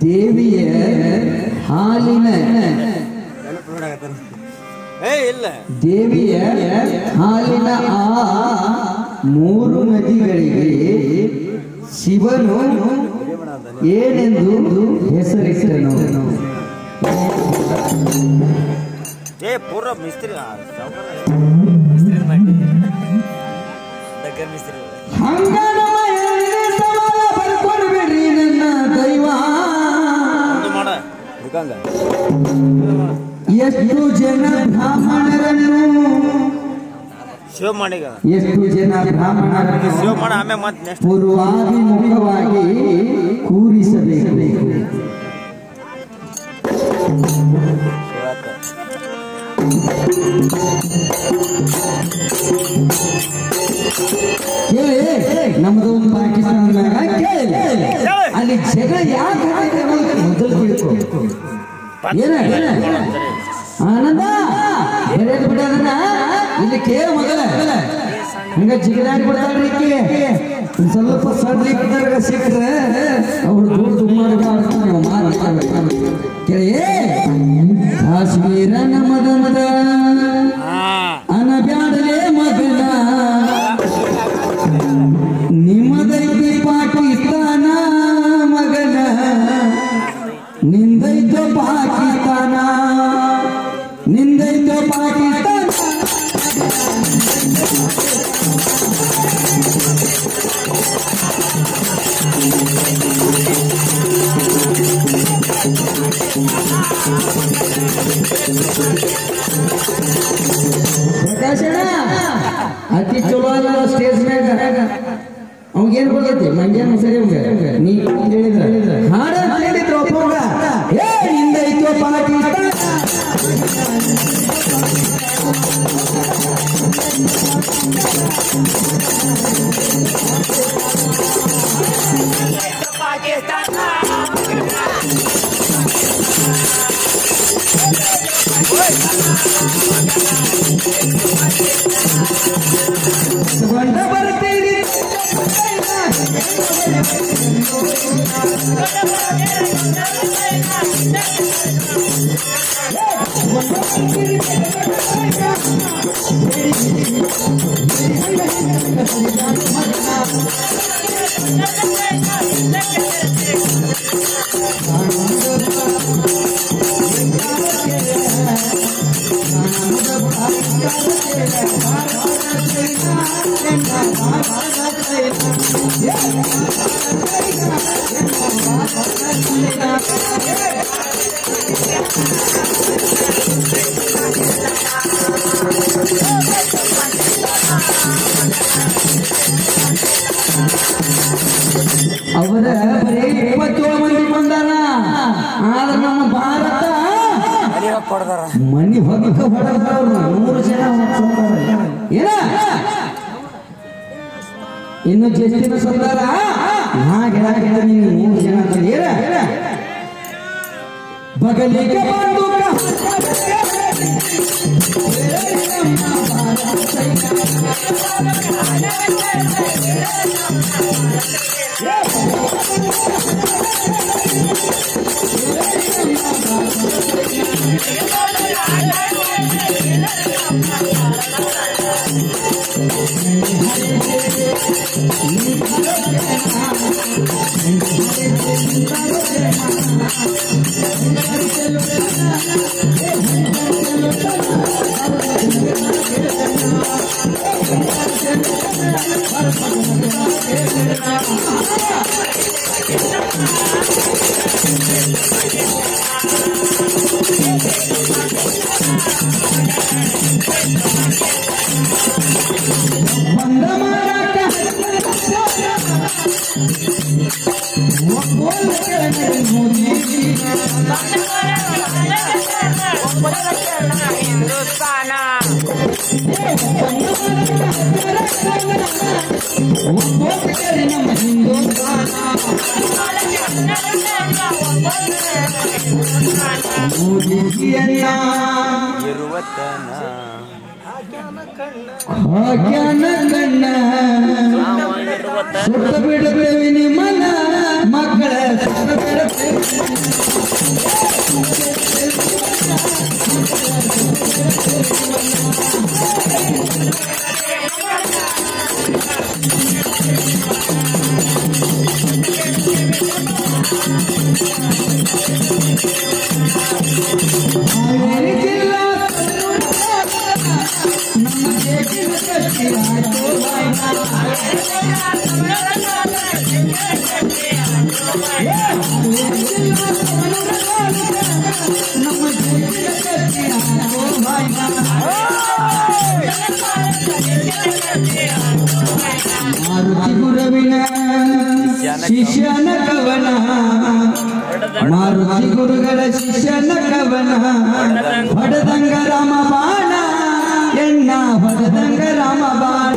ದೇವಿಯ ಹಾಲಿನ ದೇವಿಯ ಹಾಲಿನ ಆ 3 ನದಿಗಳಿಗೆ ಶಿವನು ಏನೆಂದು ಹೆಸರಿಟ್ಟನು? ಪೂರ್ವ ಮಿಸ್ತ್ರಿ ಬರ್ಕೊಡ್ಬೇಡ್ರಿ ನನ್ನ ದೈವ. ಎಷ್ಟು ಜನ ಬ್ರಾಹ್ಮಣರನ್ನು ಎಷ್ಟು ಜನ ಬ್ರಾಹ್ಮಣರನ್ನು ಪೂರ್ವಾಭಿಮುಖವಾಗಿ ಕೂರಿಸಬೇಕು? ನಮ್ದು ಒಂದು ಪಾಕಿಸ್ತಾನದಾಗ ಅಲ್ಲಿ ಜಗಳ ಯಾಕೆ ಮೊದಲು ತಿಳ್ಕೊ. ಆನಂದ ಬೆಳೆದು ಬಿಡೋದನ್ನ ಇಲ್ಲಿ ಕೇಳ ಮೊದಲ ಹಂಗ ಜಿಗಿದಾಡಿ ಬಿಡ್ತಾಳ್ರಿ. ಸ್ವಲ್ಪ ಸಡ್ಲಿಕ್ಕೆ ಸಿಕ್ಕರೆ ಅವ್ರು ದುಡ್ಡು ಮಾಡಿ ಕೇಳಿ. ಕಾಶ್ಮೀರ ನಮದ ಮದ ಅನಬ್ಯಾಡಲೇ ಮಗನ, ನಿಮ್ಮದೈತಿ ಪಾಕಿಸ್ತಾನ ಮಗನ, ನಿಂದೈತೋ ಪಾಕಿಸ್ತಾನ, ನಿಂದೈತೋ ಪಾಕಿಸ್ತಾನ. ಪ್ರಕಾಶನ ಅತಿ ಚಲೋ ಅಲ್ಲ ಸ್ಟೇಜ್ ಮ್ಯಾಗ. ಅವಂಗೇನ್ ಬರ್ತೈತಿ ಮಂಗ್ಯಾನ ಸರಿ ನೀ ಹೇಳಿದ್ರ ಹಾಡ ಹೇಳಿದ್ರು ಒಪ್ಪಂಗ. ಹಿಂದೈತೋ ಪಾಕಿಸ್ತಾನ, ಬಂದ ಬರ್ತೀರಿ ಅವರ ಬರೀ 27 ಮಂದಿ ಬಂದಾರ. ಆದ್ರೆ ನಮ್ಮ ಭಾರತ ಮನಿ ಹೊಕ್ಕ ಹೊಡೆದ 100 ಜನ ಏನ ಇನ್ನು ಜಸ್ಟಿನ ಸಂದಾರ ಹಾಗೆ ನೀನು 3 ಜನ ಏನ ಬಗಲಿಗೆ ಬಂದು ಕಣ್ಣ ಸುತ್ತ ಬಿಡುತ್ತೇವೆ ನಿಮ್ಮನ್ನ ಮಕ್ಕಳ ಮಾರುತಿ ಗುರುವಿನ ಶಿಷ್ಯನ ಕವನ ಮಾರುತಿ ಗುರುಗಳ ಶಿಷ್ಯನ ಕವನ ಹೊಡೆದಂಗ ರಾಮ ಬಾಣ ಎಣ್ಣ ಹೊಡೆದಂಗ ರಾಮ ಬಾಣ